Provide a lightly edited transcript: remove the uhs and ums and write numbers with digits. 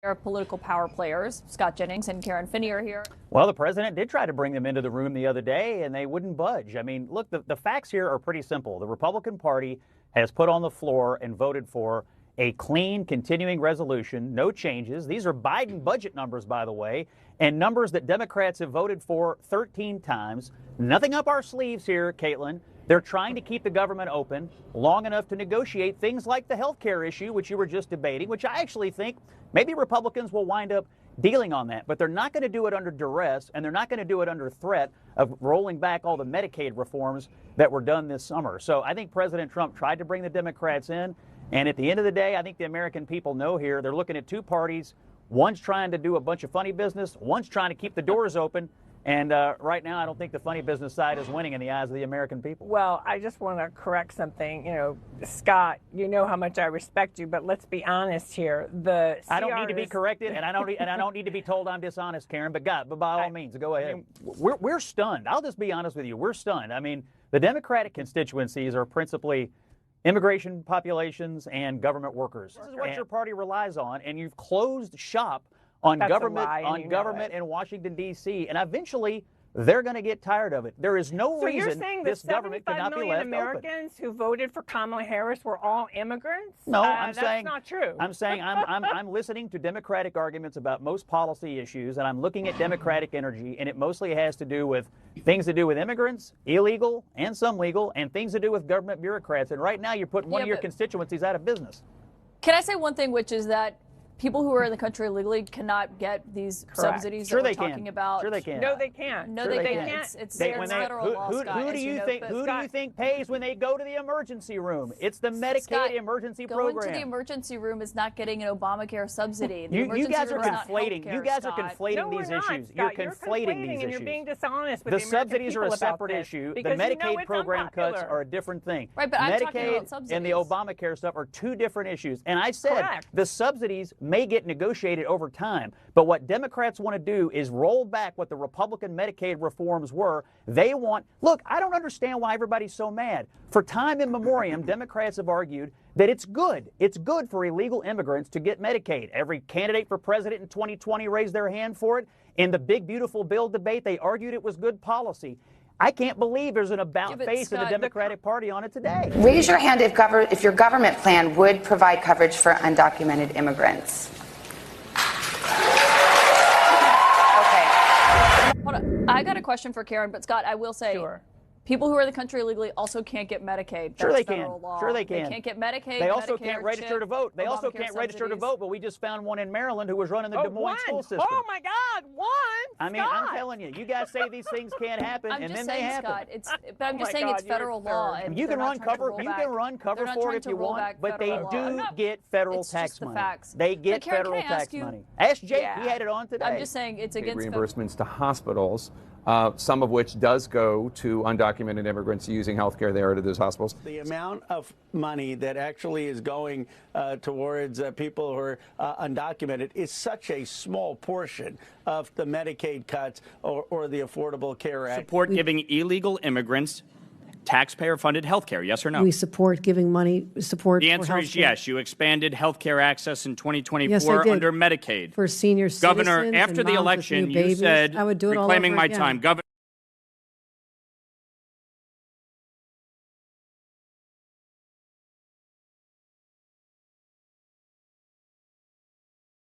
Of political power players. Scott Jennings and Karen Finney are here. Well, the president did try to bring them into the room the other day, and they wouldn't budge. I mean, look, the facts here are pretty simple. The Republican Party has put on the floor and voted for a clean, continuing resolution, no changes. These are Biden budget numbers, by the way, and numbers that Democrats have voted for 13 times. Nothing up our sleeves here, Caitlin. They're trying to keep the government open long enough to negotiate things like the health care issue, which you were just debating, which I actually think maybe Republicans will wind up dealing on that. But they're not going to do it under duress, and they're not going to do it under threat of rolling back all the Medicaid reforms that were done this summer. So I think President Trump tried to bring the Democrats in. And at the end of the day, I think the American people know here they're looking at two parties. One's trying to do a bunch of funny business. One's trying to keep the doors open. And right now, I don't think the funny business side is winning in the eyes of the American people. Well, I just want to correct something. You know, Scott, you know how much I respect you, but let's be honest here. I don't need to be corrected, and I don't need to be told I'm dishonest, Karen. But by all means, go ahead. We're stunned. I'll just be honest with you. We're stunned. I mean, the Democratic constituencies are principally immigration populations and government workers. This is what your party relies on, and you've closed shop on government in Washington, D.C., and eventually they're going to get tired of it. There is no reason this government cannot be left open. So you're saying the 75 million Americans who voted for Kamala Harris were all immigrants? No, I'm saying that's not true. I'm saying I'm listening to Democratic arguments about most policy issues, and I'm looking at Democratic energy, and it mostly has to do with things to do with immigrants, illegal and some legal, and things to do with government bureaucrats. And right now you're putting one of your constituencies out of business. Can I say one thing, which is that people who are in the country illegally cannot get these subsidies that we're talking about? Sure they can. No, they can't. No, they can't. It's federal law, Scott. Who do you think pays when they go to the emergency room? It's the Medicaid emergency program. Going to the emergency room is not getting an Obamacare subsidy. You guys are conflating. You guys are conflating these issues. You're conflating these issues. And you're being dishonest with the subsidies are a separate issue. The Medicaid program cuts are a different thing. Right, but I'm talking about subsidies. Medicaid and the Obamacare stuff are two different issues. And I said the subsidies may get negotiated over time, but what Democrats want to do is roll back what the Republican Medicaid reforms were. They want, look, I don't understand why everybody's so mad. For time immemorial, Democrats have argued that it's good. It's good for illegal immigrants to get Medicaid. Every candidate for president in 2020 raised their hand for it. In the big, beautiful bill debate, they argued it was good policy. I can't believe there's an about-face of the Democratic Party on it today. Raise your hand if your government plan would provide coverage for undocumented immigrants. Hold on. I got a question for Karen, but Scott, I will say, people who are in the country illegally also can't get Medicaid. Sure they can. Law. Sure they can. They can't get Medicaid. They also Medicare, can't register to vote. They also can't register to vote, but we just found one in Maryland who was running the Des Moines school system. Oh, my God, one! I mean, I'm telling you, you guys say these things can't happen, and then they happen. Scott, but I'm just saying it's federal law. And you can run cover for it if you want, but they do get federal tax money. They get federal tax money. Ask Jake, he had it on today. I'm just saying it's against reimbursements to hospitals, some of which does go to undocumented immigrants using health care there to those hospitals. The amount of money that actually is going towards people who are undocumented is such a small portion of the Medicaid cuts or the Affordable Care Act. Support giving illegal immigrants taxpayer-funded health care, yes or no? We support giving money, support The answer is yes. You expanded health care access in 2024 under Medicaid. For senior citizens Governor, after the election, you said, I would do it all reclaiming over my again. time, Governor.